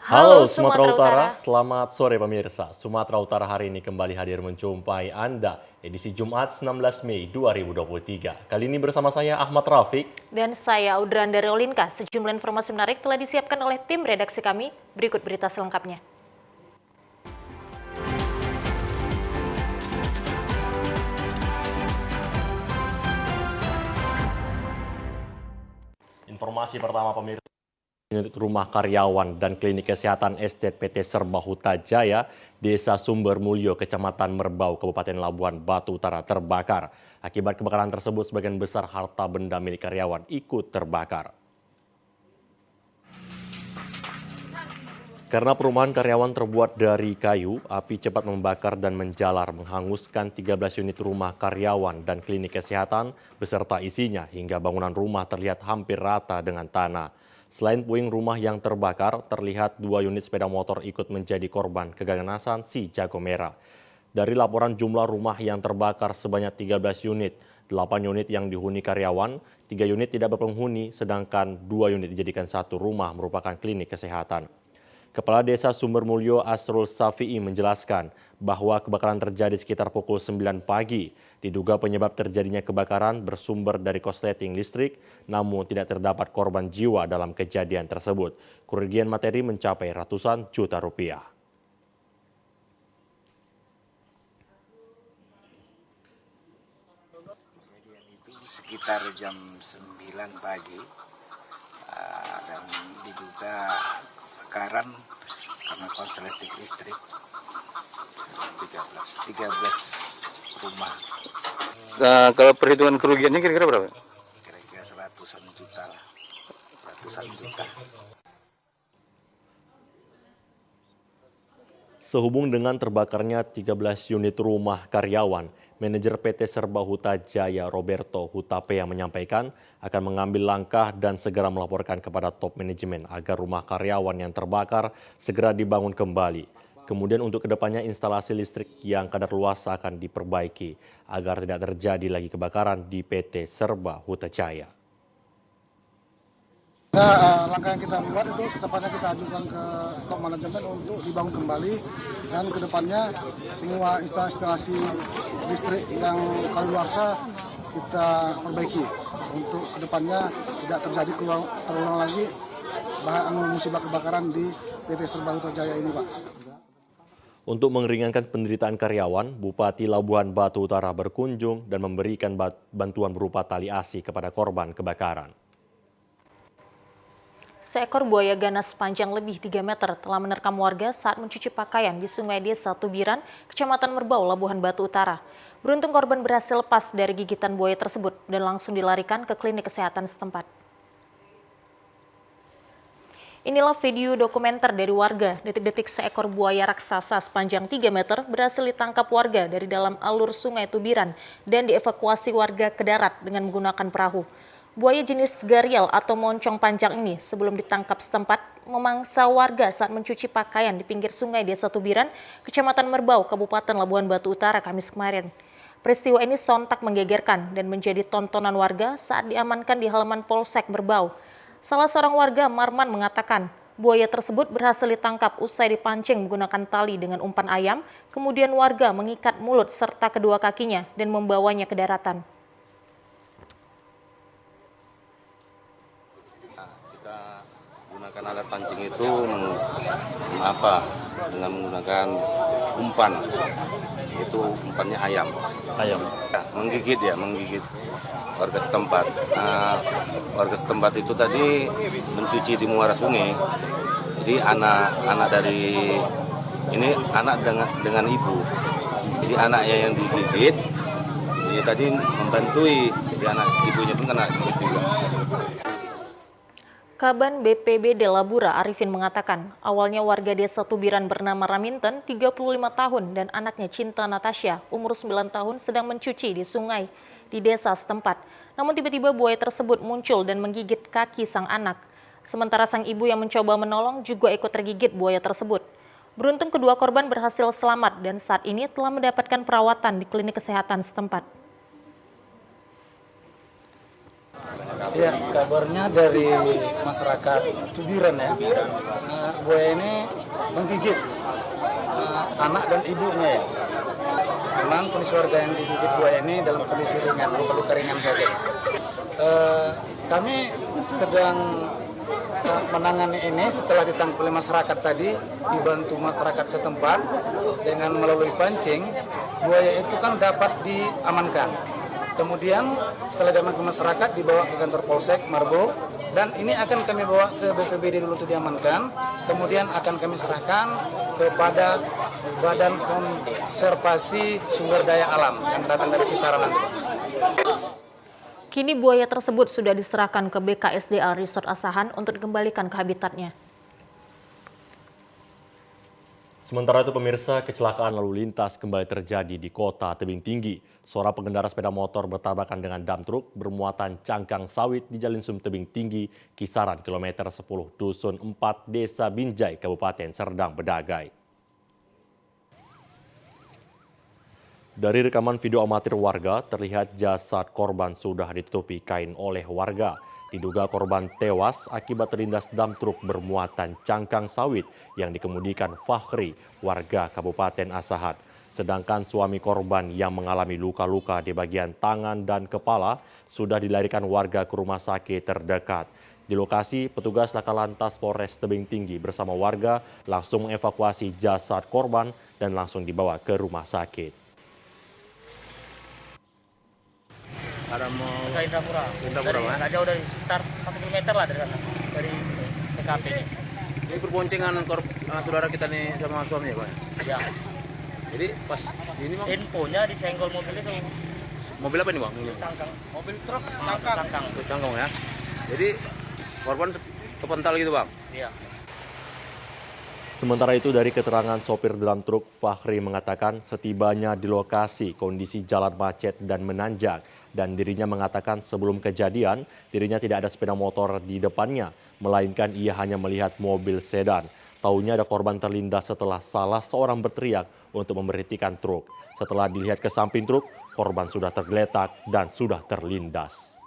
Halo Halo Sumatera Sumatera Utara, Utara. selamat sore pemirsa. Sumatera Utara hari ini kembali hadir menjumpai Anda edisi Jumat 19 Mei 2023. Kali ini bersama saya Ahmad Rafiq. Dan saya Audran dari Olinka. Sejumlah informasi menarik telah disiapkan oleh tim redaksi kami. Berikut berita selengkapnya. Informasi pertama pemirsa. Unit rumah karyawan dan klinik kesehatan estet PT Serba Huta Jaya, Desa Sumber Mulyo, Kecamatan Merbau, Kabupaten Labuan Batu Utara terbakar. Akibat kebakaran tersebut, sebagian besar harta benda milik karyawan ikut terbakar. Karena perumahan karyawan terbuat dari kayu, api cepat membakar dan menjalar menghanguskan 13 unit rumah karyawan dan klinik kesehatan beserta isinya hingga bangunan rumah terlihat hampir rata dengan tanah. Selain puing rumah yang terbakar, terlihat 2 unit sepeda motor ikut menjadi korban keganasan si jago merah. Dari laporan jumlah rumah yang terbakar sebanyak 13 unit, 8 unit yang dihuni karyawan, 3 unit tidak berpenghuni, sedangkan 2 unit dijadikan satu rumah merupakan klinik kesehatan. Kepala Desa Sumber Mulyo Asrul Safi'i menjelaskan bahwa kebakaran terjadi sekitar pukul 9 pagi. Diduga penyebab terjadinya kebakaran bersumber dari korsleting listrik, namun tidak terdapat korban jiwa dalam kejadian tersebut. Kerugian materi mencapai ratusan juta rupiah. Kejadian itu sekitar jam 9 pagi dan diduga kebakaran karena korsleting listrik 13 rumah, Nah, kalau perhitungan kerugiannya kira-kira berapa? kira-kira ratusan juta lah, ratusan juta. Sehubung dengan terbakarnya 13 unit rumah karyawan, manajer PT Serba Huta Jaya Roberto Hutapea menyampaikan akan mengambil langkah dan segera melaporkan kepada top manajemen agar rumah karyawan yang terbakar segera dibangun kembali. Kemudian untuk kedepannya instalasi listrik yang kadaluarsa akan diperbaiki agar tidak terjadi lagi kebakaran di PT Serba Huta Jaya. Langkah yang kita buat itu secepatnya kita ajukan ke top manajemen untuk dibangun kembali dan kedepannya semua instalasi listrik yang kadaluarsa kita perbaiki untuk kedepannya tidak terjadi terulang lagi musibah kebakaran di PT Serba Huta Jaya ini, Pak. Untuk meringankan penderitaan karyawan, Bupati Labuan Batu Utara berkunjung dan memberikan bantuan berupa tali asi kepada korban kebakaran. Seekor buaya ganas sepanjang lebih 3 meter telah menerkam warga saat mencuci pakaian di Sungai Desa Tubiran, Kecamatan Merbau, Labuan Batu Utara. Beruntung korban berhasil lepas dari gigitan buaya tersebut dan langsung dilarikan ke klinik kesehatan setempat. Inilah video dokumenter dari warga, detik-detik seekor buaya raksasa sepanjang 3 meter berhasil ditangkap warga dari dalam alur Sungai Tubiran dan dievakuasi warga ke darat dengan menggunakan perahu. Buaya jenis garial atau moncong panjang ini sebelum ditangkap setempat memangsa warga saat mencuci pakaian di pinggir Sungai Desa Tubiran, Kecamatan Merbau, Kabupaten Labuan Batu Utara, Kamis kemarin. Peristiwa ini sontak menggegerkan dan menjadi tontonan warga saat diamankan di halaman Polsek Merbau. Salah seorang warga, Marman, mengatakan buaya tersebut berhasil ditangkap usai dipancing menggunakan tali dengan umpan ayam, kemudian warga mengikat mulut serta kedua kakinya dan membawanya ke daratan. Kita gunakan alat pancing itu dengan menggunakan umpan. Itu umpannya ayam. Ayam. Ya, menggigit warga setempat. Warga setempat itu tadi mencuci di muara sungai. Jadi anak dari ini anak dengan ibu. Jadi anaknya yang digigit, dia tadi membantui. Jadi anak ibunya pun kena gigit juga. Kaban BPBD Labura Arifin mengatakan, awalnya warga desa Tubiran bernama Raminten, 35 tahun, dan anaknya Cinta Natasha, umur 9 tahun, sedang mencuci di sungai di desa setempat. Namun tiba-tiba buaya tersebut muncul dan menggigit kaki sang anak. Sementara sang ibu yang mencoba menolong juga ikut tergigit buaya tersebut. Beruntung kedua korban berhasil selamat dan saat ini telah mendapatkan perawatan di klinik kesehatan setempat. Ya, kabarnya dari masyarakat Tubiran ya, buaya ini menggigit anak dan ibunya ya. Memang kondisi warga yang digigit buaya ini dalam kondisi ringan, luka-luka ringan saja. Kami sedang menangani ini setelah ditangkap oleh masyarakat tadi, dibantu masyarakat setempat dengan melalui pancing, buaya itu kan dapat diamankan. Kemudian setelah diamankan masyarakat dibawa ke kantor Polsek Marbo dan ini akan kami bawa ke BPBD dulu untuk diamankan. Kemudian akan kami serahkan kepada Badan Konservasi Sumber Daya Alam yang datang dari Kisaran nanti. Kini buaya tersebut sudah diserahkan ke BKSDA Resort Asahan untuk dikembalikan ke habitatnya. Sementara itu pemirsa, kecelakaan lalu lintas kembali terjadi di kota Tebing Tinggi. Seorang pengendara sepeda motor bertabrakan dengan dam truk bermuatan cangkang sawit di Jalan Sum Tebing Tinggi, Kisaran kilometer 10, Dusun 4, Desa Binjai, Kabupaten Serdang Bedagai. Dari rekaman video amatir warga, terlihat jasad korban sudah ditutupi kain oleh warga. Diduga korban tewas akibat terlindas dam truk bermuatan cangkang sawit yang dikemudikan Fahri, warga Kabupaten Asahan. Sedangkan suami korban yang mengalami luka-luka di bagian tangan dan kepala sudah dilarikan warga ke rumah sakit terdekat. Di lokasi, petugas Laka Lantas Polres Tebing Tinggi bersama warga langsung mengevakuasi jasad korban dan langsung dibawa ke rumah sakit. Ada mau ke Indrapura. Nggak jauh dari sekitar 1 km lah dari TKP ini. ini berboncengan saudara kita nih sama suaminya, Pak. Ya. Jadi pas ini Bang, Infonya disenggol mobil itu. mobil apa nih Bang? Cangkang. Mobil truk Cangkang. cangkang ya. Jadi korban kepental gitu Bang. Iya. Sementara itu dari keterangan sopir dam truk, Fahri mengatakan setibanya di lokasi kondisi jalan macet dan menanjak. Dan dirinya mengatakan sebelum kejadian dirinya tidak ada sepeda motor di depannya, melainkan ia hanya melihat mobil sedan. Taunya ada korban terlindas setelah salah seorang berteriak untuk memberhentikan truk. Setelah dilihat ke samping truk, korban sudah tergeletak dan sudah terlindas.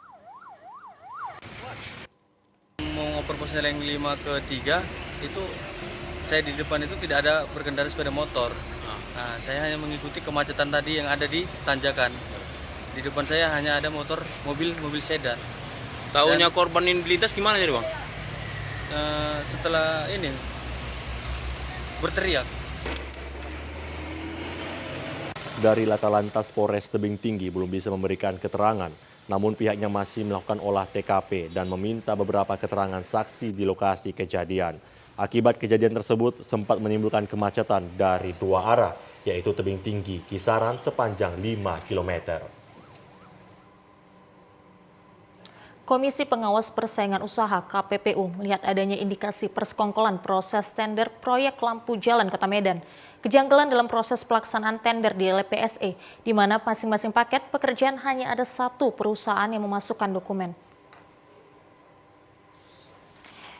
Mau ngoper pos yang 5 ke 3 itu saya di depan itu tidak ada berkendara sepeda motor. Nah, saya hanya mengikuti kemacetan tadi yang ada di tanjakan. Di depan saya hanya ada mobil sedan. Tahunya korban ini dilindas gimana jadi Bang? Setelah ini berteriak. Dari Laka Lantas Polres Tebing Tinggi belum bisa memberikan keterangan, namun pihaknya masih melakukan olah TKP dan meminta beberapa keterangan saksi di lokasi kejadian. Akibat kejadian tersebut sempat menimbulkan kemacetan dari 2 arah, yaitu Tebing Tinggi, Kisaran sepanjang 5 km. Komisi Pengawas Persaingan Usaha KPPU melihat adanya indikasi persekongkolan proses tender proyek lampu jalan Kota Medan. Kejanggalan dalam proses pelaksanaan tender di LPSE, di mana masing-masing paket pekerjaan hanya ada satu perusahaan yang memasukkan dokumen.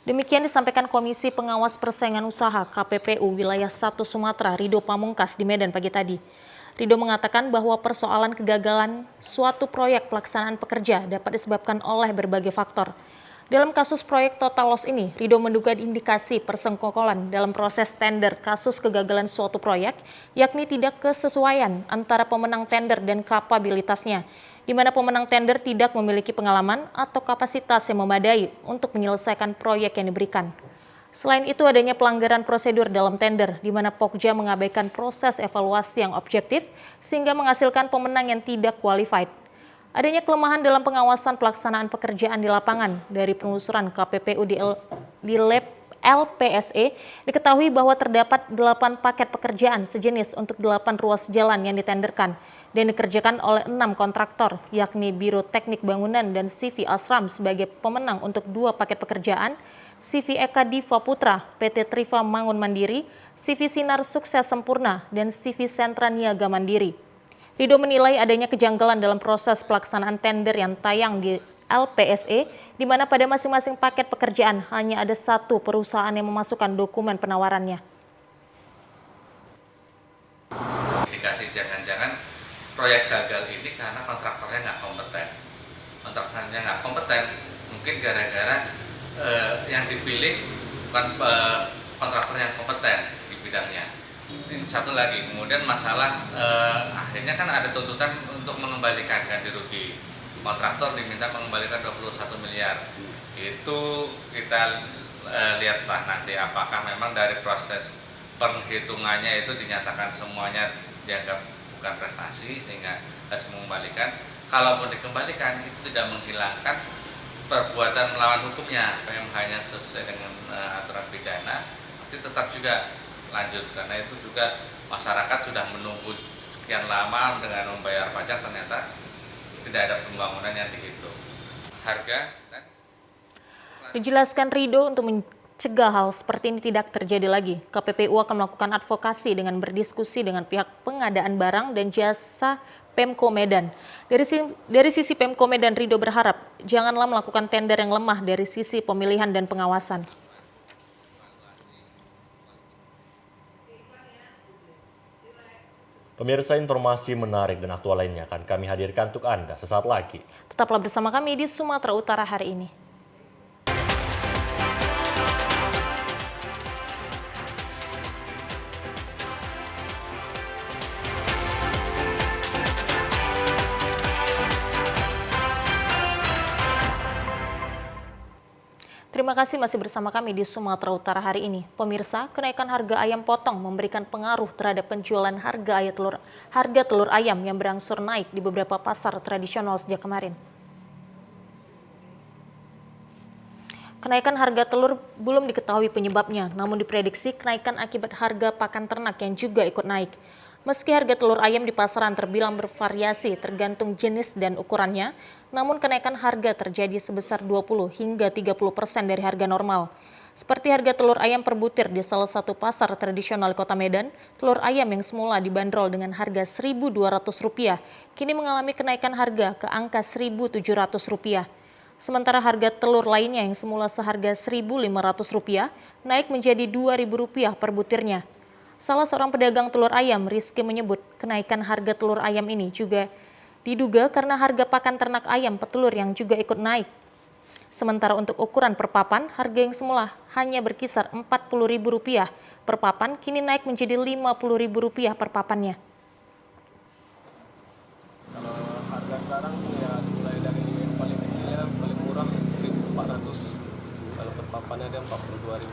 Demikian disampaikan Komisi Pengawas Persaingan Usaha KPPU Wilayah 1 Sumatera Ridho Pamungkas di Medan pagi tadi. Ridho mengatakan bahwa persoalan kegagalan suatu proyek pelaksanaan pekerja dapat disebabkan oleh berbagai faktor. Dalam kasus proyek total loss ini, Ridho menduga indikasi persengkokolan dalam proses tender kasus kegagalan suatu proyek, yakni tidak kesesuaian antara pemenang tender dan kapabilitasnya, di mana pemenang tender tidak memiliki pengalaman atau kapasitas yang memadai untuk menyelesaikan proyek yang diberikan. Selain itu adanya pelanggaran prosedur dalam tender, di mana Pokja mengabaikan proses evaluasi yang objektif sehingga menghasilkan pemenang yang tidak qualified. Adanya kelemahan dalam pengawasan pelaksanaan pekerjaan di lapangan dari penelusuran KPPU di lab LPSE, diketahui bahwa terdapat 8 paket pekerjaan sejenis untuk 8 ruas jalan yang ditenderkan dan dikerjakan oleh 6 kontraktor, yakni Biro Teknik Bangunan dan CV Asram sebagai pemenang untuk 2 paket pekerjaan, CV Eka Diva Putra, PT Triva Mangun Mandiri, CV Sinar Sukses Sempurna, dan CV Sentra Niaga Mandiri. Ridho menilai adanya kejanggalan dalam proses pelaksanaan tender yang tayang di LPSE, di mana pada masing-masing paket pekerjaan hanya ada satu perusahaan yang memasukkan dokumen penawarannya. Indikasi jangan-jangan proyek gagal ini karena kontraktornya nggak kompeten. Kontraktornya nggak kompeten, mungkin gara-gara yang dipilih bukan kontraktor yang kompeten di bidangnya. Ini satu lagi, kemudian masalah akhirnya kan ada tuntutan untuk mengembalikan ganti rugi. Kontraktor diminta mengembalikan 21 miliar. Itu kita lihatlah nanti apakah memang dari proses perhitungannya itu dinyatakan semuanya dianggap bukan prestasi sehingga harus mengembalikan. Kalaupun dikembalikan itu tidak menghilangkan perbuatan melawan hukumnya, PMH-nya sesuai dengan aturan pidana, pasti tetap juga lanjut karena itu juga masyarakat sudah menunggu sekian lama dengan membayar pajak, ternyata tidak ada pembangunan yang dihitung. Harga dan Dijelaskan Rido untuk mencegah hal seperti ini tidak terjadi lagi. KPPU akan melakukan advokasi dengan berdiskusi dengan pihak pengadaan barang dan jasa Pemko Medan. Dari sisi Pemko Medan, Rido berharap janganlah melakukan tender yang lemah dari sisi pemilihan dan pengawasan. Pemirsa, informasi menarik dan aktual lainnya akan kami hadirkan untuk Anda sesaat lagi. Tetaplah bersama kami di Sumatera Utara hari ini. Terima kasih masih bersama kami di Sumatera Utara hari ini. Pemirsa, kenaikan harga ayam potong memberikan pengaruh terhadap penjualan harga telur ayam yang berangsur naik di beberapa pasar tradisional sejak kemarin. Kenaikan harga telur belum diketahui penyebabnya, namun diprediksi kenaikan akibat harga pakan ternak yang juga ikut naik. Meski harga telur ayam di pasaran terbilang bervariasi tergantung jenis dan ukurannya, namun kenaikan harga terjadi sebesar 20 hingga 30% dari harga normal. Seperti harga telur ayam per butir di salah satu pasar tradisional Kota Medan, telur ayam yang semula dibanderol dengan harga Rp1.200, kini mengalami kenaikan harga ke angka Rp1.700. Sementara harga telur lainnya yang semula seharga Rp1.500 naik menjadi Rp2.000 per butirnya. Salah seorang pedagang telur ayam, Rizky, menyebut kenaikan harga telur ayam ini juga diduga karena harga pakan ternak ayam petelur yang juga ikut naik. Sementara untuk ukuran per papan, harga yang semula hanya berkisar Rp40.000 per papan, kini naik menjadi Rp50.000 per papannya. Kalau harga sekarang ya mulai dari yang paling kecilnya paling murah 1.400, kalau per papannya ada 42.000.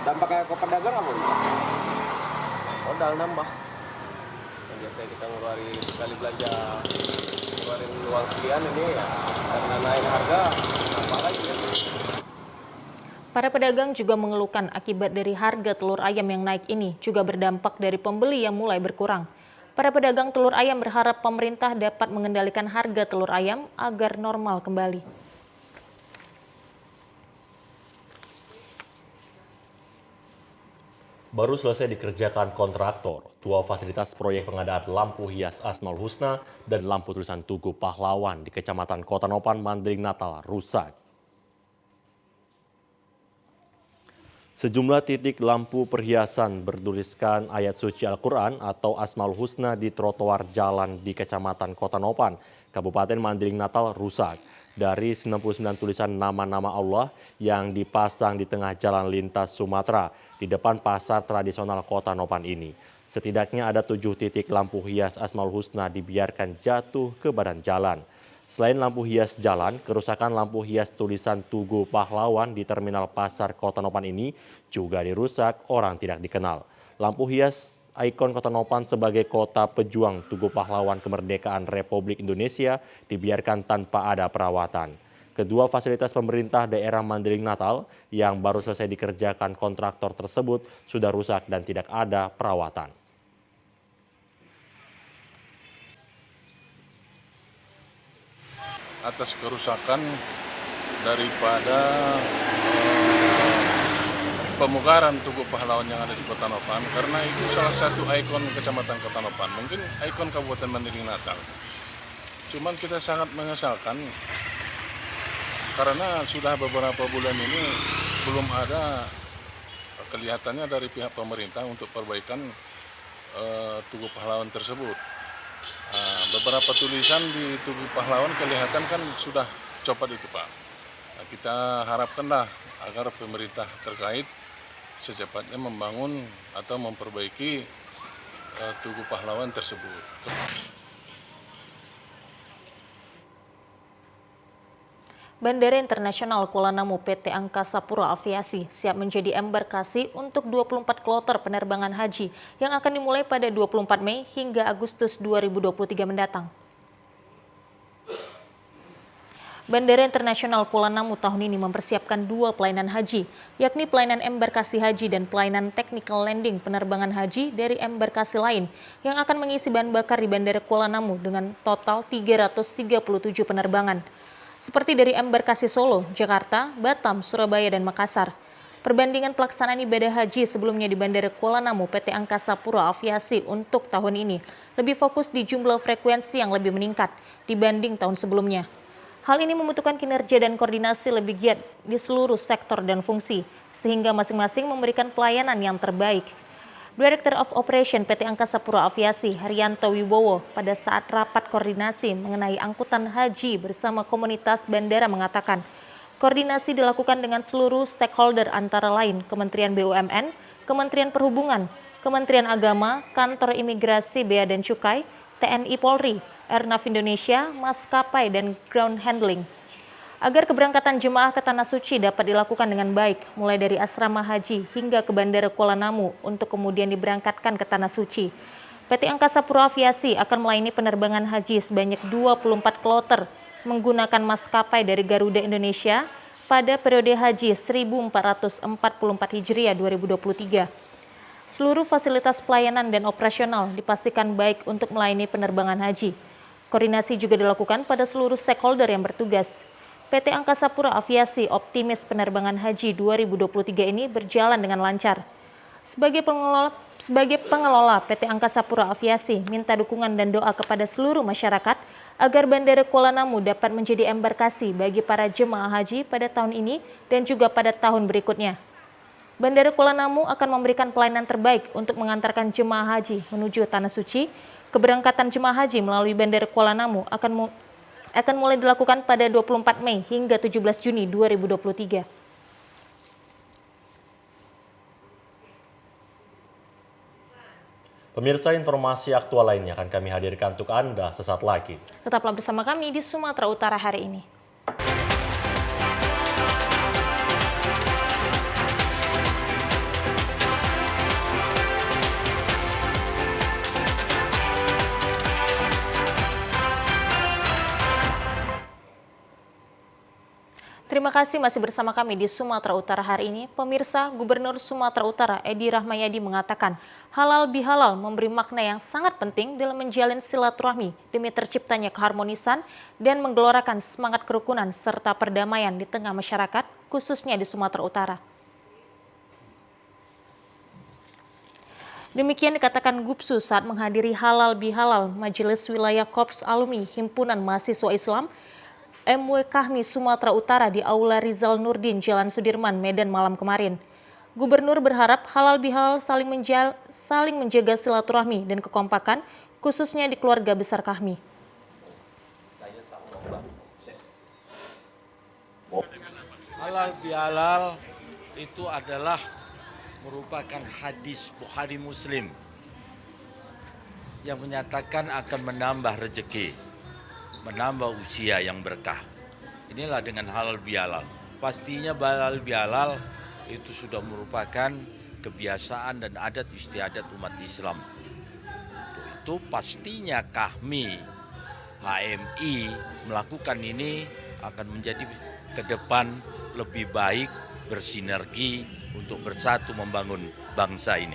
Dampaknya ke pedagang apa? Modal nambah. Yang biasanya kita ngeluarin sekali belanja, ngeluarin uang sekian, ini ya karena naik harga, apa lagi ya? Para pedagang juga mengeluhkan akibat dari harga telur ayam yang naik ini juga berdampak dari pembeli yang mulai berkurang. Para pedagang telur ayam berharap pemerintah dapat mengendalikan harga telur ayam agar normal kembali. Baru selesai dikerjakan kontraktor, dua fasilitas proyek pengadaan lampu hias Asmaul Husna dan lampu tulisan Tugu Pahlawan di Kecamatan Kota Nopan, Mandailing Natal rusak. Sejumlah titik lampu perhiasan bertuliskan ayat suci Al-Quran atau Asmaul Husna di trotoar jalan di Kecamatan Kota Nopan, Kabupaten Mandailing Natal rusak. Dari 99 tulisan nama-nama Allah yang dipasang di tengah jalan lintas Sumatera di depan pasar tradisional Kota Nopan ini. Setidaknya ada 7 titik lampu hias Asmaul Husna dibiarkan jatuh ke badan jalan. Selain lampu hias jalan, kerusakan lampu hias tulisan Tugu Pahlawan di terminal pasar Kota Nopan ini juga dirusak orang tidak dikenal. Lampu hias ikon Kota Nopan sebagai kota pejuang Tugu Pahlawan Kemerdekaan Republik Indonesia dibiarkan tanpa ada perawatan. Kedua fasilitas pemerintah daerah Mandailing Natal yang baru selesai dikerjakan kontraktor tersebut sudah rusak dan tidak ada perawatan. Atas kerusakan daripada pemugaran Tugu Pahlawan yang ada di Kota Nopan, karena itu salah satu ikon Kecamatan Kota Nopan, mungkin ikon Kabupaten Mandailing Natal. Cuman kita sangat menyesalkan karena sudah beberapa bulan ini belum ada kelihatannya dari pihak pemerintah untuk perbaikan Tugu Pahlawan tersebut. Beberapa tulisan di Tugu Pahlawan kelihatan kan sudah copot itu, Pak. Nah, kita harapkanlah agar pemerintah terkait secepatnya membangun atau memperbaiki Tugu Pahlawan tersebut. Bandara Internasional Kuala Namu PT Angkasa Pura Aviasi siap menjadi embarkasi untuk 24 kloter penerbangan haji yang akan dimulai pada 24 Mei hingga Agustus 2023 mendatang. Bandara Internasional Kuala Namu tahun ini mempersiapkan 2 pelayanan haji, yakni pelayanan embarkasi haji dan pelayanan technical landing penerbangan haji dari embarkasi lain yang akan mengisi bahan bakar di Bandara Kuala Namu dengan total 337 penerbangan. Seperti dari embarkasi Solo, Jakarta, Batam, Surabaya, dan Makassar. Perbandingan pelaksanaan ibadah haji sebelumnya di Bandara Kuala Namu PT Angkasa Pura Aviasi untuk tahun ini lebih fokus di jumlah frekuensi yang lebih meningkat dibanding tahun sebelumnya. Hal ini membutuhkan kinerja dan koordinasi lebih giat di seluruh sektor dan fungsi, sehingga masing-masing memberikan pelayanan yang terbaik. Director of Operation PT Angkasa Pura Aviasi, Haryanto Wibowo, pada saat rapat koordinasi mengenai angkutan haji bersama komunitas bandara mengatakan, koordinasi dilakukan dengan seluruh stakeholder antara lain Kementerian BUMN, Kementerian Perhubungan, Kementerian Agama, Kantor Imigrasi Bea dan Cukai, TNI Polri, Airnav Indonesia, maskapai, dan ground handling. Agar keberangkatan jemaah ke Tanah Suci dapat dilakukan dengan baik, mulai dari asrama haji hingga ke Bandara Kuala Namu untuk kemudian diberangkatkan ke Tanah Suci. PT Angkasa Pura Aviasi akan melayani penerbangan haji sebanyak 24 kloter menggunakan maskapai dari Garuda Indonesia pada periode haji 1444 Hijriah 2023. Seluruh fasilitas pelayanan dan operasional dipastikan baik untuk melayani penerbangan haji. Koordinasi juga dilakukan pada seluruh stakeholder yang bertugas. PT Angkasa Pura Aviasi optimis penerbangan haji 2023 ini berjalan dengan lancar. Sebagai pengelola PT Angkasa Pura Aviasi minta dukungan dan doa kepada seluruh masyarakat agar Bandara Kuala Namu dapat menjadi embarkasi bagi para jemaah haji pada tahun ini dan juga pada tahun berikutnya. Bandara Kuala Namu akan memberikan pelayanan terbaik untuk mengantarkan jemaah haji menuju Tanah Suci. Keberangkatan jemaah haji melalui Bandara Kuala Namu akan mulai dilakukan pada 24 Mei hingga 17 Juni 2023. Pemirsa, informasi aktual lainnya akan kami hadirkan untuk Anda sesaat lagi. Tetaplah bersama kami di Sumatera Utara hari ini. Terima kasih masih bersama kami di Sumatera Utara hari ini. Pemirsa, Gubernur Sumatera Utara Edi Rahmayadi mengatakan halal bihalal memberi makna yang sangat penting dalam menjalin silaturahmi demi terciptanya keharmonisan dan menggelorakan semangat kerukunan serta perdamaian di tengah masyarakat, khususnya di Sumatera Utara. Demikian dikatakan Gubsu saat menghadiri halal bihalal Majelis Wilayah Korps Alumni Himpunan Mahasiswa Islam MW Kahmi Sumatera Utara di Aula Rizal Nurdin, Jalan Sudirman, Medan malam kemarin. Gubernur berharap halal bihalal saling menjaga silaturahmi dan kekompakan, khususnya di keluarga besar Kahmi. Halal bihalal itu adalah merupakan hadis Bukhari Muslim yang menyatakan akan menambah rezeki, menambah usia yang berkah. Inilah dengan halal bihalal. Pastinya halal bihalal itu sudah merupakan kebiasaan dan adat istiadat umat Islam. Itu pastinya Kahmi, HMI melakukan ini akan menjadi ke depan lebih baik, bersinergi untuk bersatu membangun bangsa ini.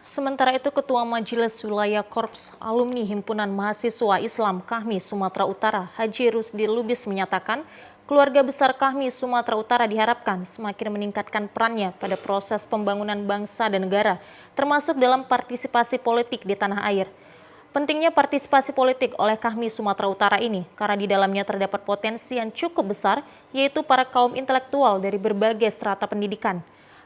Sementara itu, Ketua Majelis Wilayah Korps Alumni Himpunan Mahasiswa Islam Kahmi Sumatera Utara, Haji Rusdi Lubis menyatakan, keluarga besar Kahmi Sumatera Utara diharapkan semakin meningkatkan perannya pada proses pembangunan bangsa dan negara, termasuk dalam partisipasi politik di tanah air. Pentingnya partisipasi politik oleh Kahmi Sumatera Utara ini, karena di dalamnya terdapat potensi yang cukup besar, yaitu para kaum intelektual dari berbagai strata pendidikan.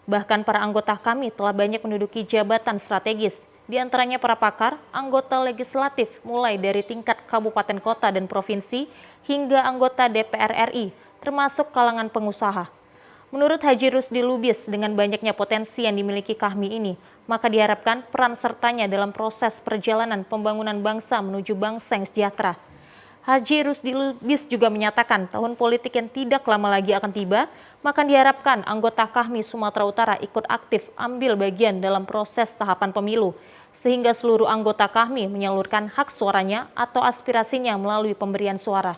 Bahkan para anggota kami telah banyak menduduki jabatan strategis, Di antaranya para pakar, anggota legislatif mulai dari tingkat kabupaten kota dan provinsi hingga anggota DPR RI, termasuk kalangan pengusaha. Menurut Haji Rusdi Lubis, dengan banyaknya potensi yang dimiliki KAHMI ini, maka diharapkan peran sertanya dalam proses perjalanan pembangunan bangsa menuju bangsa yang sejahtera. Haji Rusdi Lubis juga menyatakan tahun politik yang tidak lama lagi akan tiba, maka diharapkan anggota KAHMI Sumatera Utara ikut aktif ambil bagian dalam proses tahapan pemilu, sehingga seluruh anggota KAHMI menyalurkan hak suaranya atau aspirasinya melalui pemberian suara.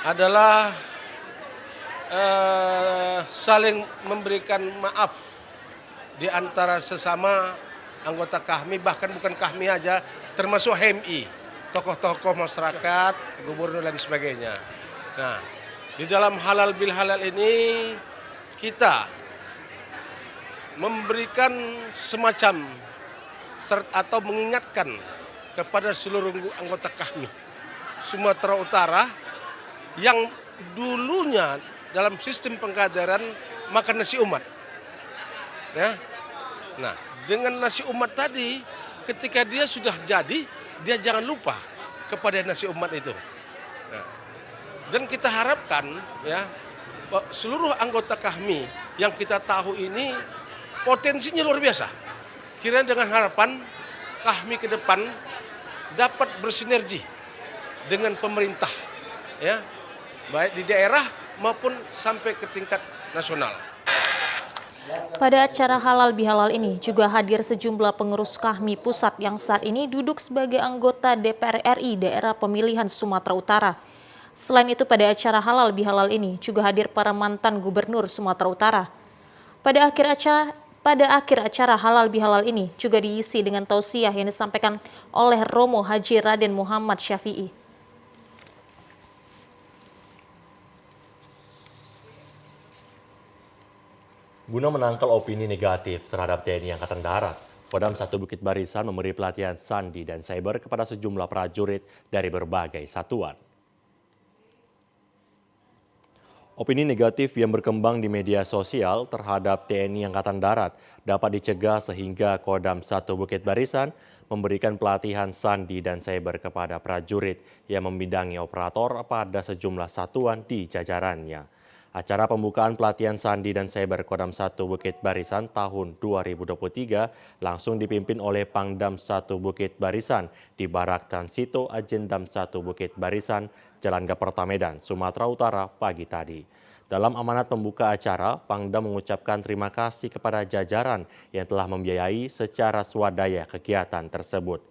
Adalah saling memberikan maaf di antara sesama anggota KAHMI, bahkan bukan KAHMI aja, termasuk HMI, tokoh-tokoh masyarakat, gubernur dan sebagainya. Nah, di dalam halal bil halal ini kita memberikan semacam atau mengingatkan kepada seluruh anggota KAHMI Sumatera Utara yang dulunya dalam sistem pengkaderan makan nasi umat. Ya. Nah, dengan nasi umat tadi, ketika dia sudah jadi, dia jangan lupa kepada nasi umat itu. Nah, dan kita harapkan ya seluruh anggota KAHMI yang kita tahu ini potensinya luar biasa. Kira dengan harapan KAHMI ke depan dapat bersinergi dengan pemerintah, ya, baik di daerah maupun sampai ke tingkat nasional. Pada acara halal bihalal ini juga hadir sejumlah pengurus KAHMI pusat yang saat ini duduk sebagai anggota DPR RI daerah pemilihan Sumatera Utara. Selain itu pada acara halal bihalal ini juga hadir para mantan gubernur Sumatera Utara. Pada akhir acara halal bihalal ini juga diisi dengan tausiah yang disampaikan oleh Romo Haji Raden Muhammad Syafi'i. Guna menangkal opini negatif terhadap TNI Angkatan Darat, Kodam 1 Bukit Barisan memberi pelatihan sandi dan cyber kepada sejumlah prajurit dari berbagai satuan. Opini negatif yang berkembang di media sosial terhadap TNI Angkatan Darat dapat dicegah sehingga Kodam 1 Bukit Barisan memberikan pelatihan sandi dan cyber kepada prajurit yang membidangi operator pada sejumlah satuan di jajarannya. Acara pembukaan pelatihan sandi dan cyber Kodam 1 Bukit Barisan tahun 2023 langsung dipimpin oleh Pangdam 1 Bukit Barisan di Barak Transito Ajendam 1 Bukit Barisan, Jalan Gaperta Medan, Sumatera Utara pagi tadi. Dalam amanat pembuka acara, Pangdam mengucapkan terima kasih kepada jajaran yang telah membiayai secara swadaya kegiatan tersebut.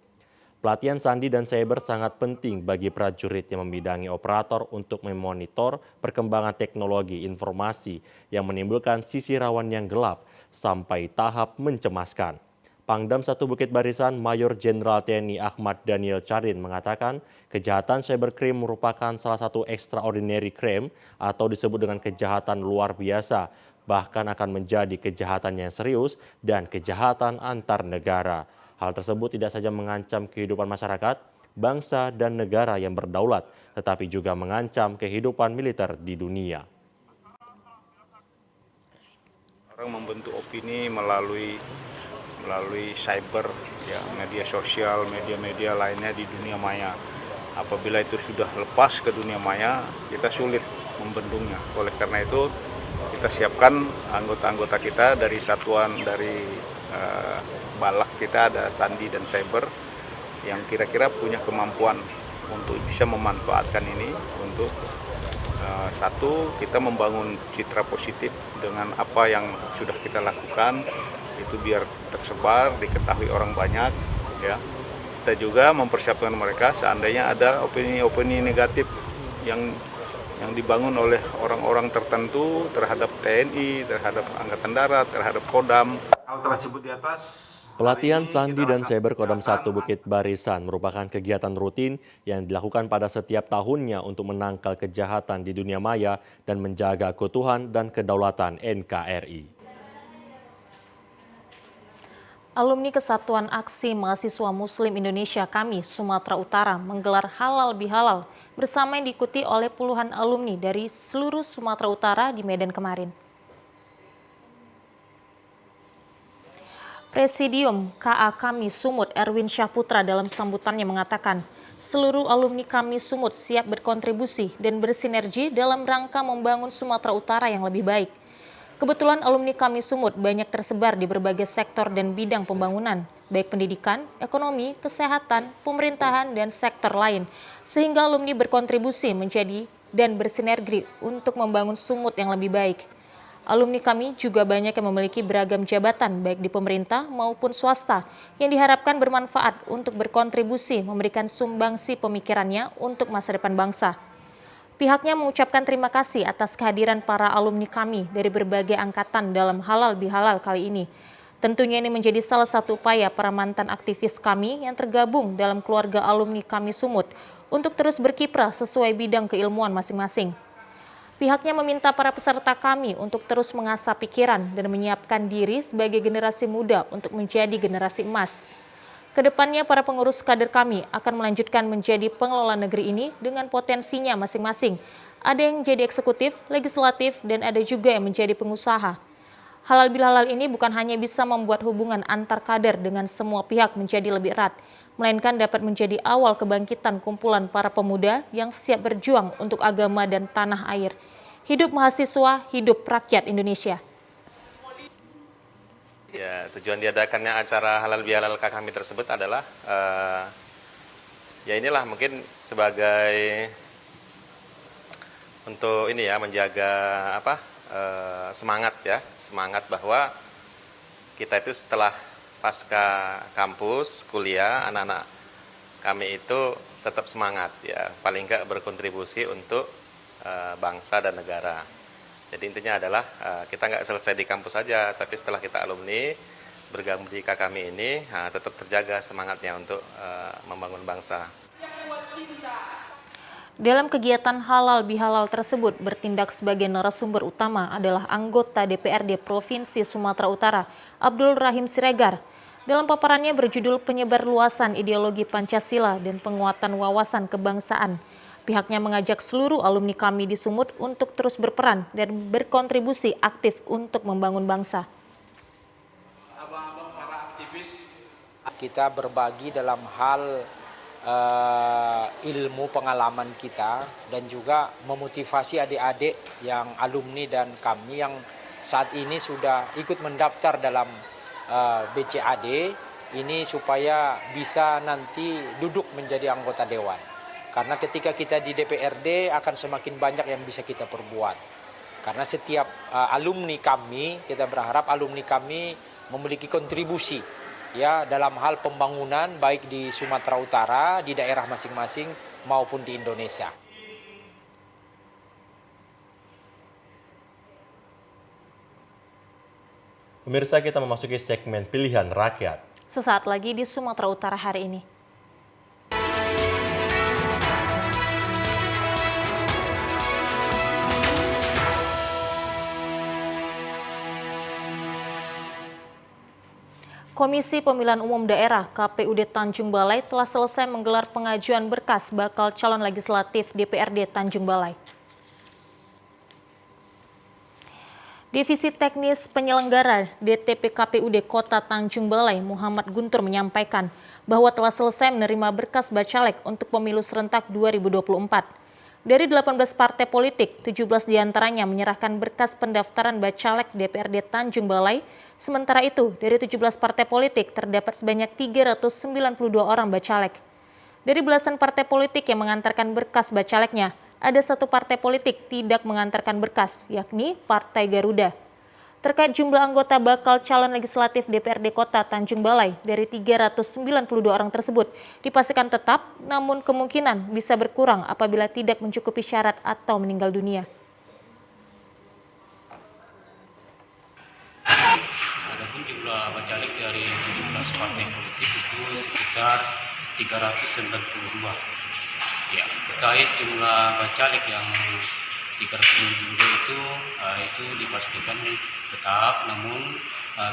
Pelatihan sandi dan cyber sangat penting bagi prajurit yang membidangi operator untuk memonitor perkembangan teknologi informasi yang menimbulkan sisi rawan yang gelap sampai tahap mencemaskan. Pangdam 1 Bukit Barisan Mayor Jenderal TNI Ahmad Daniel Charin mengatakan kejahatan cybercrime merupakan salah satu extraordinary crime atau disebut dengan kejahatan luar biasa, bahkan akan menjadi kejahatan yang serius dan kejahatan antar negara. Hal tersebut tidak saja mengancam kehidupan masyarakat, bangsa, dan negara yang berdaulat, tetapi juga mengancam kehidupan militer di dunia. Orang membentuk opini melalui cyber, ya, media sosial, media-media lainnya di dunia maya. Apabila itu sudah lepas ke dunia maya, kita sulit membendungnya. Oleh karena itu, kita siapkan anggota-anggota kita dari satuan balak kita ada sandi dan cyber yang kira-kira punya kemampuan untuk bisa memanfaatkan ini untuk satu, kita membangun citra positif dengan apa yang sudah kita lakukan itu biar tersebar, diketahui orang banyak, ya. Kita juga mempersiapkan mereka seandainya ada opini-opini negatif yang dibangun oleh orang-orang tertentu terhadap TNI, terhadap Angkatan Darat, terhadap Kodam. Hal tersebut di atas. Pelatihan sandi dan cyber Kodam 1 Bukit Barisan merupakan kegiatan rutin yang dilakukan pada setiap tahunnya untuk menangkal kejahatan di dunia maya dan menjaga keutuhan dan kedaulatan NKRI. Alumni Kesatuan Aksi Mahasiswa Muslim Indonesia KAMI Sumatera Utara menggelar halal bihalal bersama yang diikuti oleh puluhan alumni dari seluruh Sumatera Utara di Medan kemarin. Presidium KA Kami Sumut Erwin Syahputra dalam sambutannya mengatakan, seluruh alumni Kami Sumut siap berkontribusi dan bersinergi dalam rangka membangun Sumatera Utara yang lebih baik. Kebetulan alumni Kami Sumut banyak tersebar di berbagai sektor dan bidang pembangunan, baik pendidikan, ekonomi, kesehatan, pemerintahan, dan sektor lain, sehingga alumni berkontribusi menjadi dan bersinergi untuk membangun Sumut yang lebih baik. Alumni kami juga banyak yang memiliki beragam jabatan baik di pemerintah maupun swasta yang diharapkan bermanfaat untuk berkontribusi memberikan sumbangsi pemikirannya untuk masa depan bangsa. Pihaknya mengucapkan terima kasih atas kehadiran para alumni kami dari berbagai angkatan dalam halal bihalal kali ini. Tentunya ini menjadi salah satu upaya para mantan aktivis kami yang tergabung dalam keluarga alumni Kami Sumut untuk terus berkiprah sesuai bidang keilmuan masing-masing. Pihaknya meminta para peserta kami untuk terus mengasah pikiran dan menyiapkan diri sebagai generasi muda untuk menjadi generasi emas. Kedepannya para pengurus kader kami akan melanjutkan menjadi pengelola negeri ini dengan potensinya masing-masing. Ada yang menjadi eksekutif, legislatif, dan ada juga yang menjadi pengusaha. Halal bihalal ini bukan hanya bisa membuat hubungan antar kader dengan semua pihak menjadi lebih erat, melainkan dapat menjadi awal kebangkitan kumpulan para pemuda yang siap berjuang untuk agama dan tanah air. Hidup mahasiswa, hidup rakyat Indonesia. Ya, tujuan diadakannya acara halal bihalal kami tersebut adalah ya inilah mungkin sebagai untuk ini ya menjaga semangat bahwa kita itu setelah pasca kampus kuliah anak-anak kami itu tetap semangat ya, paling enggak berkontribusi untuk bangsa dan negara. Jadi intinya adalah kita nggak selesai di kampus saja, tapi setelah kita alumni bergabung di KKMI ini tetap terjaga semangatnya untuk membangun bangsa. Dalam kegiatan halal bihalal tersebut bertindak sebagai narasumber utama adalah anggota DPRD Provinsi Sumatera Utara, Abdul Rahim Siregar. Dalam paparannya berjudul Penyebar Luasan Ideologi Pancasila dan Penguatan Wawasan Kebangsaan. Pihaknya mengajak seluruh alumni kami di Sumut untuk terus berperan dan berkontribusi aktif untuk membangun bangsa. Abang-abang para aktivis, kita berbagi dalam hal ilmu pengalaman kita dan juga memotivasi adik-adik yang alumni dan kami yang saat ini sudah ikut mendaftar dalam BCAD ini supaya bisa nanti duduk menjadi anggota dewan. Karena ketika kita di DPRD akan semakin banyak yang bisa kita perbuat. Karena setiap alumni kami, kita berharap alumni kami memiliki kontribusi ya dalam hal pembangunan baik di Sumatera Utara, di daerah masing-masing maupun di Indonesia. Pemirsa, kita memasuki segmen pilihan rakyat. Sesaat lagi di Sumatera Utara hari ini. Komisi Pemilihan Umum Daerah KPUD Tanjung Balai telah selesai menggelar pengajuan berkas bakal calon legislatif DPRD Tanjung Balai. Divisi Teknis Penyelenggara DTP KPUD Kota Tanjung Balai Muhammad Guntur menyampaikan bahwa telah selesai menerima berkas bacalek untuk pemilu serentak 2024. Dari 18 partai politik, 17 diantaranya menyerahkan berkas pendaftaran bacalek DPRD Tanjung Balai. Sementara itu, dari 17 partai politik terdapat sebanyak 392 orang bacalek. Dari belasan partai politik yang mengantarkan berkas bacaleknya, ada satu partai politik tidak mengantarkan berkas, yakni Partai Garuda. Terkait jumlah anggota bakal calon legislatif DPRD Kota Tanjung Balai dari 392 orang tersebut dipastikan tetap, namun kemungkinan bisa berkurang apabila tidak mencukupi syarat atau meninggal dunia. Adapun jumlah bacalek dari 17 partai politik itu sekitar 392. Ya, terkait jumlah bacalek yang 392 itu dipastikan tetap, namun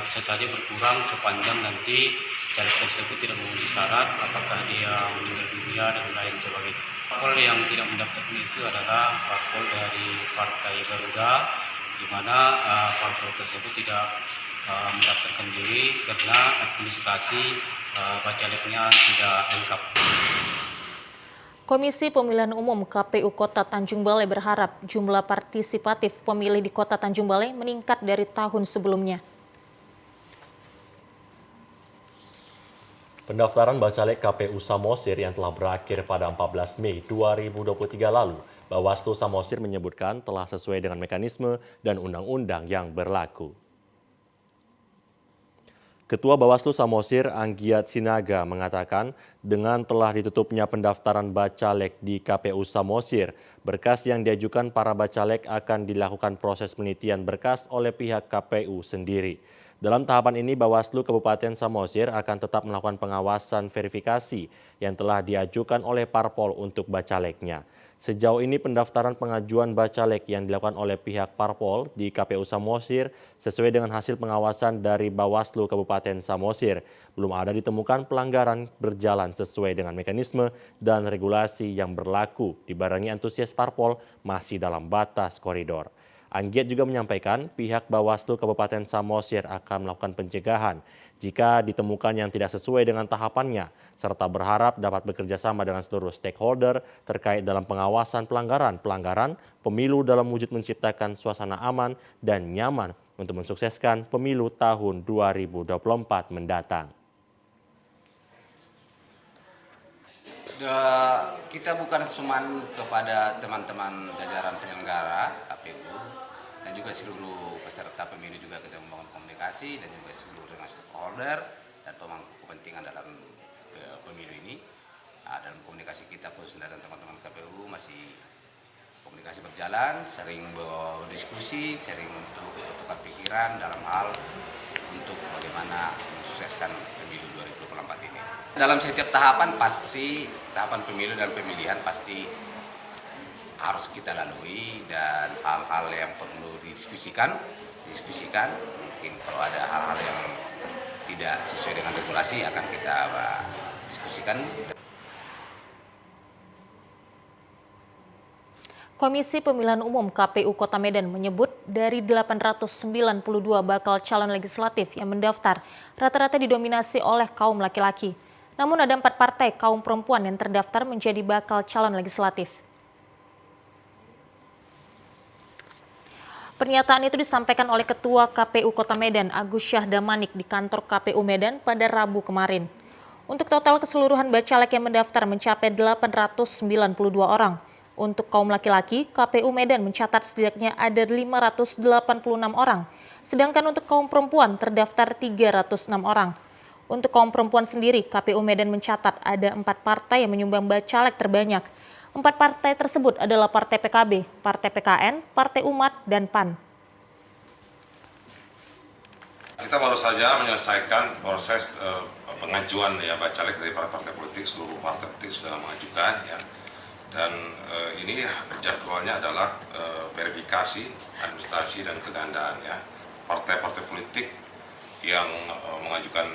bisa saja berkurang sepanjang nanti caleg tersebut tidak memenuhi syarat, apakah dia meninggal dunia dan lain sebagainya. Parpol yang tidak mendaftarkan itu adalah parpol dari Partai Garuda, di mana parpol tersebut tidak mendaftarkan diri karena administrasi bacaleknya tidak lengkap. Komisi Pemilihan Umum KPU Kota Tanjung Balai berharap jumlah partisipatif pemilih di Kota Tanjung Balai meningkat dari tahun sebelumnya. Pendaftaran bacalek KPU Samosir yang telah berakhir pada 14 Mei 2023 lalu, Bawaslu Samosir menyebutkan telah sesuai dengan mekanisme dan undang-undang yang berlaku. Ketua Bawaslu Samosir Anggiat Sinaga mengatakan dengan telah ditutupnya pendaftaran bacalek di KPU Samosir, berkas yang diajukan para bacalek akan dilakukan proses penelitian berkas oleh pihak KPU sendiri. Dalam tahapan ini, Bawaslu Kabupaten Samosir akan tetap melakukan pengawasan verifikasi yang telah diajukan oleh parpol untuk bacaleknya. Sejauh ini pendaftaran pengajuan bacalek yang dilakukan oleh pihak parpol di KPU Samosir sesuai dengan hasil pengawasan dari Bawaslu Kabupaten Samosir. Belum ada ditemukan pelanggaran berjalan sesuai dengan mekanisme dan regulasi yang berlaku, dibarengi antusias parpol masih dalam batas koridor. Anggiat juga menyampaikan pihak Bawaslu Kabupaten Samosir akan melakukan pencegahan jika ditemukan yang tidak sesuai dengan tahapannya, serta berharap dapat bekerja sama dengan seluruh stakeholder terkait dalam pengawasan pelanggaran pemilu dalam wujud menciptakan suasana aman dan nyaman untuk mensukseskan pemilu tahun 2024 mendatang. Kita bukan cuma kepada teman-teman jajaran penyelenggara KPU dan juga seluruh peserta pemilu juga kita membangun komunikasi dan juga seluruh dengan stakeholder dan pemangku kepentingan dalam pemilu ini. Dalam komunikasi kita khusus dengan teman-teman KPU masih komunikasi berjalan, sering berdiskusi, sering untuk bertukar pikiran dalam hal untuk bagaimana mensukseskan pemilu 2024 ini. Dalam setiap tahapan pasti, tahapan pemilu dan pemilihan pasti harus kita lalui dan hal-hal yang perlu didiskusikan. Mungkin kalau ada hal-hal yang tidak sesuai dengan regulasi akan kita diskusikan. Komisi Pemilihan Umum KPU Kota Medan menyebut dari 892 bakal calon legislatif yang mendaftar, rata-rata didominasi oleh kaum laki-laki. Namun ada 4 partai kaum perempuan yang terdaftar menjadi bakal calon legislatif. Pernyataan itu disampaikan oleh Ketua KPU Kota Medan, Agus Syahdamanik di kantor KPU Medan pada Rabu kemarin. Untuk total keseluruhan bacalek yang mendaftar mencapai 892 orang. Untuk kaum laki-laki, KPU Medan mencatat setidaknya ada 586 orang. Sedangkan untuk kaum perempuan terdaftar 306 orang. Untuk kaum perempuan sendiri, KPU Medan mencatat ada 4 partai yang menyumbang bacalek terbanyak. 4 partai tersebut adalah Partai PKB, Partai PKN, Partai Umat, dan PAN. Kita baru saja menyelesaikan proses pengajuan ya bacalek dari para partai politik, seluruh partai politik sudah mengajukan ya. Dan ini jadwalnya adalah verifikasi, administrasi, dan kegandaan ya. Partai-partai politik yang mengajukan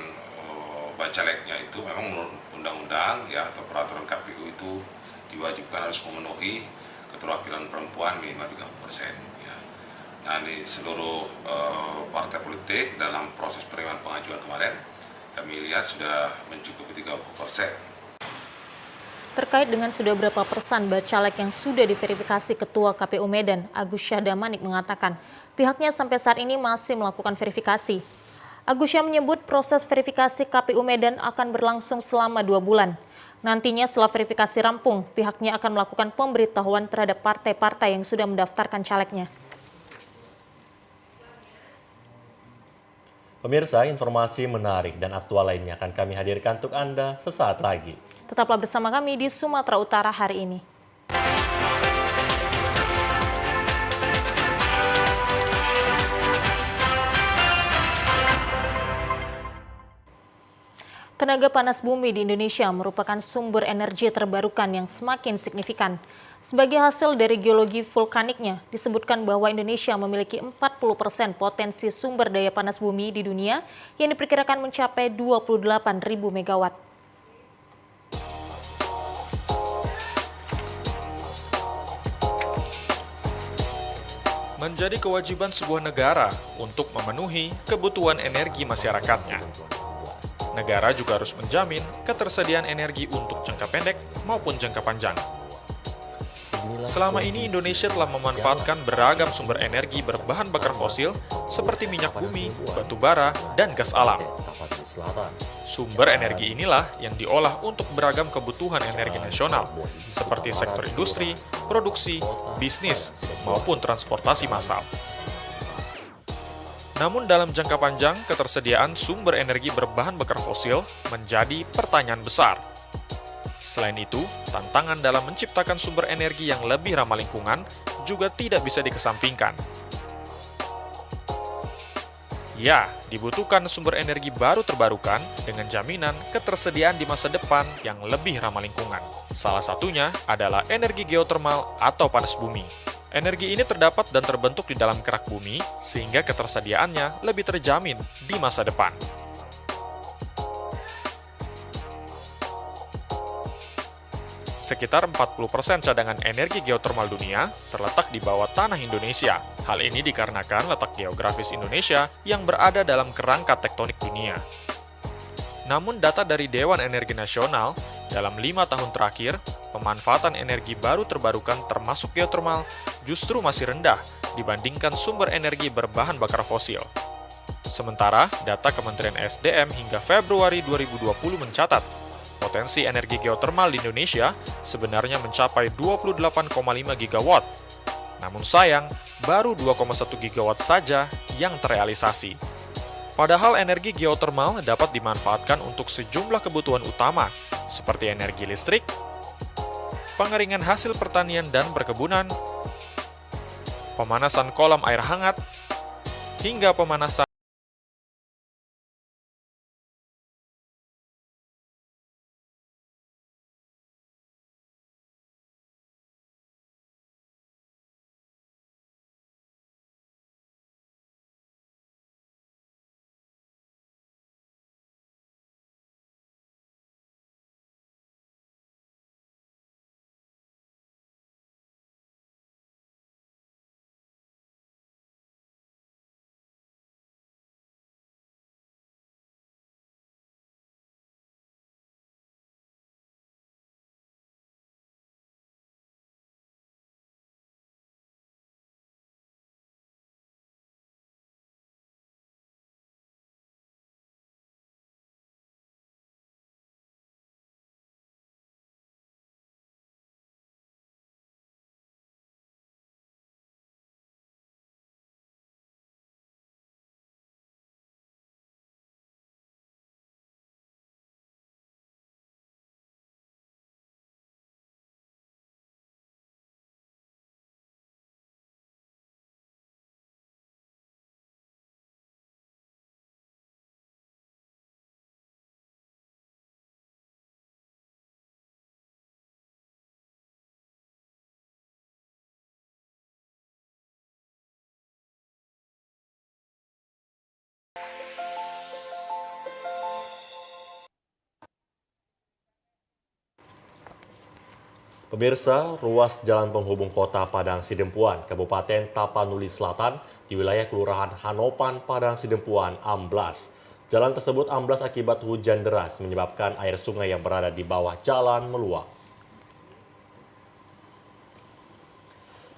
bacaleknya itu memang menurut undang-undang ya atau peraturan KPU itu diwajibkan harus memenuhi keterwakilan perempuan minimal 30%. Ya. Nah di seluruh partai politik dalam proses penerimaan pengajuan kemarin kami lihat sudah mencukupi 30%. Terkait dengan sudah berapa persen bacalek yang sudah diverifikasi Ketua KPU Medan, Agus Syahdamanik mengatakan pihaknya sampai saat ini masih melakukan verifikasi. Agus Syah menyebut proses verifikasi KPU Medan akan berlangsung selama 2 bulan. Nantinya setelah verifikasi rampung, pihaknya akan melakukan pemberitahuan terhadap partai-partai yang sudah mendaftarkan calegnya. Pemirsa, informasi menarik dan aktual lainnya akan kami hadirkan untuk Anda sesaat lagi. Tetaplah bersama kami di Sumatera Utara hari ini. Tenaga panas bumi di Indonesia merupakan sumber energi terbarukan yang semakin signifikan. Sebagai hasil dari geologi vulkaniknya, disebutkan bahwa Indonesia memiliki 40% potensi sumber daya panas bumi di dunia yang diperkirakan mencapai 28.000 megawatt. menjadi kewajiban sebuah negara untuk memenuhi kebutuhan energi masyarakatnya. Negara juga harus menjamin ketersediaan energi untuk jangka pendek maupun jangka panjang. Selama ini Indonesia telah memanfaatkan beragam sumber energi berbahan bakar fosil seperti minyak bumi, batu bara, dan gas alam. Sumber energi inilah yang diolah untuk beragam kebutuhan energi nasional, seperti sektor industri, produksi, bisnis, maupun transportasi massal. Namun dalam jangka panjang, ketersediaan sumber energi berbahan bakar fosil menjadi pertanyaan besar. Selain itu, tantangan dalam menciptakan sumber energi yang lebih ramah lingkungan juga tidak bisa dikesampingkan. Ya, dibutuhkan sumber energi baru terbarukan dengan jaminan ketersediaan di masa depan yang lebih ramah lingkungan. Salah satunya adalah energi geotermal atau panas bumi. Energi ini terdapat dan terbentuk di dalam kerak bumi, sehingga ketersediaannya lebih terjamin di masa depan. Sekitar 40% cadangan energi geotermal dunia terletak di bawah tanah Indonesia. Hal ini dikarenakan letak geografis Indonesia yang berada dalam kerangka tektonik dunia. Namun data dari Dewan Energi Nasional, dalam 5 tahun terakhir, pemanfaatan energi baru terbarukan termasuk geotermal justru masih rendah dibandingkan sumber energi berbahan bakar fosil. Sementara, data Kementerian SDM hingga Februari 2020 mencatat, potensi energi geotermal di Indonesia sebenarnya mencapai 28,5 gigawatt. Namun sayang, baru 2,1 gigawatt saja yang terrealisasi. Padahal energi geotermal dapat dimanfaatkan untuk sejumlah kebutuhan utama, seperti energi listrik, pengeringan hasil pertanian dan perkebunan, pemanasan kolam air hangat, hingga pemanasan Pemirsa, ruas jalan penghubung kota Padang Sidempuan, Kabupaten Tapanuli Selatan, di wilayah Kelurahan Hanopan, Padang Sidempuan, amblas. Jalan tersebut amblas akibat hujan deras, menyebabkan air sungai yang berada di bawah jalan meluap.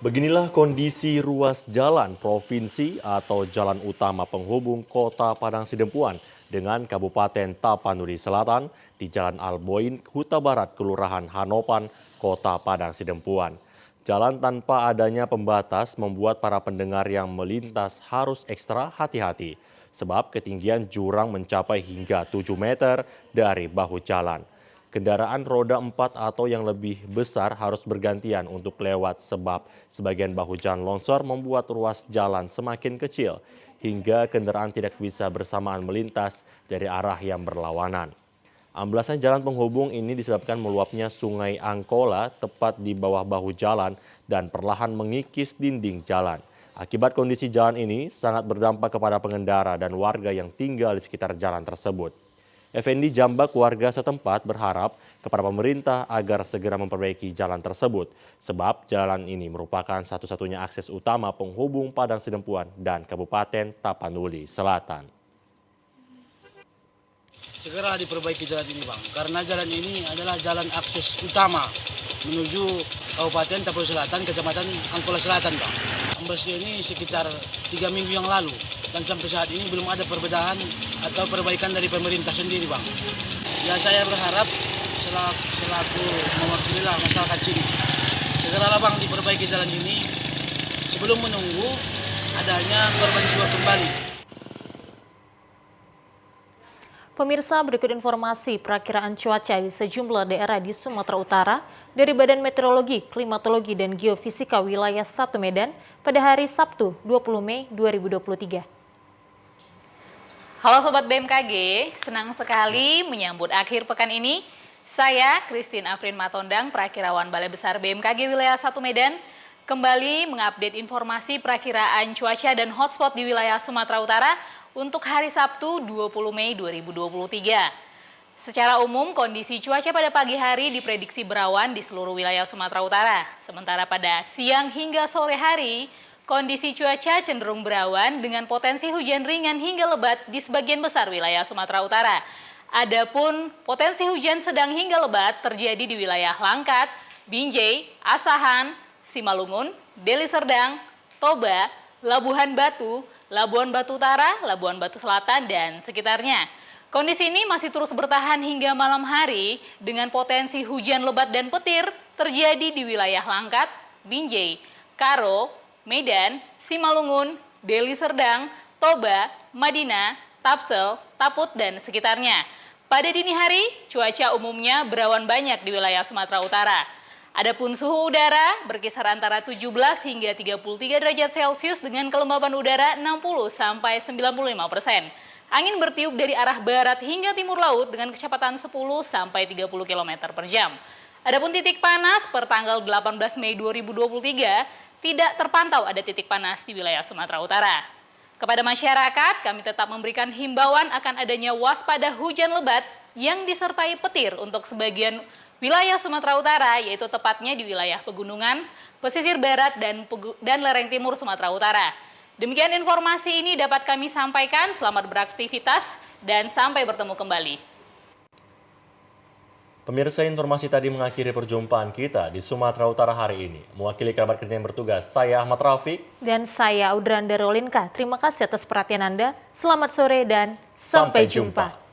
Beginilah kondisi ruas jalan provinsi atau jalan utama penghubung kota Padang Sidempuan dengan Kabupaten Tapanuli Selatan di Jalan Alboin, Huta Barat, Kelurahan Hanopan, Kota Padang Sidempuan. Jalan tanpa adanya pembatas membuat para pendengar yang melintas harus ekstra hati-hati, sebab ketinggian jurang mencapai hingga 7 meter dari bahu jalan. Kendaraan roda 4 atau yang lebih besar harus bergantian untuk lewat sebab sebagian bahu jalan longsor membuat ruas jalan semakin kecil, hingga kendaraan tidak bisa bersamaan melintas dari arah yang berlawanan. Amblasnya jalan penghubung ini disebabkan meluapnya Sungai Angkola tepat di bawah bahu jalan dan perlahan mengikis dinding jalan. Akibat kondisi jalan ini sangat berdampak kepada pengendara dan warga yang tinggal di sekitar jalan tersebut. Effendi Jambak warga setempat berharap kepada pemerintah agar segera memperbaiki jalan tersebut, sebab jalan ini merupakan satu-satunya akses utama penghubung Padang Sidempuan dan Kabupaten Tapanuli Selatan. Segera diperbaiki jalan ini, Bang, karena jalan ini adalah jalan akses utama menuju Kabupaten Tapanuli Selatan, Kecamatan Angkola Selatan, Bang. Ambles ini sekitar 3 minggu yang lalu dan sampai saat ini belum ada perbedaan atau perbaikan dari pemerintah sendiri, Bang. Ya, saya berharap selaku mewakili masyarakat sini, segeralah, Bang, diperbaiki jalan ini sebelum menunggu adanya korban jiwa kembali. Pemirsa, berikut informasi perakiraan cuaca di sejumlah daerah di Sumatera Utara dari Badan Meteorologi, Klimatologi, dan Geofisika Wilayah 1 Medan pada hari Sabtu 20 Mei 2023. Halo Sobat BMKG, senang sekali menyambut akhir pekan ini. Saya, Christine Afrin Matondang, Perakirawan Balai Besar BMKG Wilayah 1 Medan, kembali mengupdate informasi perakiraan cuaca dan hotspot di wilayah Sumatera Utara untuk hari Sabtu 20 Mei 2023. Secara umum, kondisi cuaca pada pagi hari diprediksi berawan di seluruh wilayah Sumatera Utara. Sementara pada siang hingga sore hari, kondisi cuaca cenderung berawan dengan potensi hujan ringan hingga lebat di sebagian besar wilayah Sumatera Utara. Adapun potensi hujan sedang hingga lebat terjadi di wilayah Langkat, Binjai, Asahan, Simalungun, Deli Serdang, Toba, Labuhan Batu, Labuan Batu Utara, Labuan Batu Selatan, dan sekitarnya. Kondisi ini masih terus bertahan hingga malam hari dengan potensi hujan lebat dan petir terjadi di wilayah Langkat, Binjai, Karo, Medan, Simalungun, Deli Serdang, Toba, Madinah, Tapsel, Taput, dan sekitarnya. Pada dini hari, cuaca umumnya berawan banyak di wilayah Sumatera Utara. Adapun suhu udara berkisar antara 17 hingga 33 derajat Celcius dengan kelembaban udara 60-95%. Angin bertiup dari arah barat hingga timur laut dengan kecepatan 10-30 km per jam. Adapun titik panas per tanggal 18 Mei 2023 tidak terpantau ada titik panas di wilayah Sumatera Utara. Kepada masyarakat, kami tetap memberikan himbauan akan adanya waspada hujan lebat yang disertai petir untuk sebagian wilayah Sumatera Utara, yaitu tepatnya di wilayah pegunungan, pesisir barat, dan lereng timur Sumatera Utara. Demikian informasi ini dapat kami sampaikan. Selamat beraktivitas dan sampai bertemu kembali. Pemirsa, informasi tadi mengakhiri perjumpaan kita di Sumatera Utara hari ini. Mewakili kerabat kerja yang bertugas, saya Ahmad Rafiq. Dan saya Audrandar Rolinka. Terima kasih atas perhatian Anda. Selamat sore dan sampai jumpa.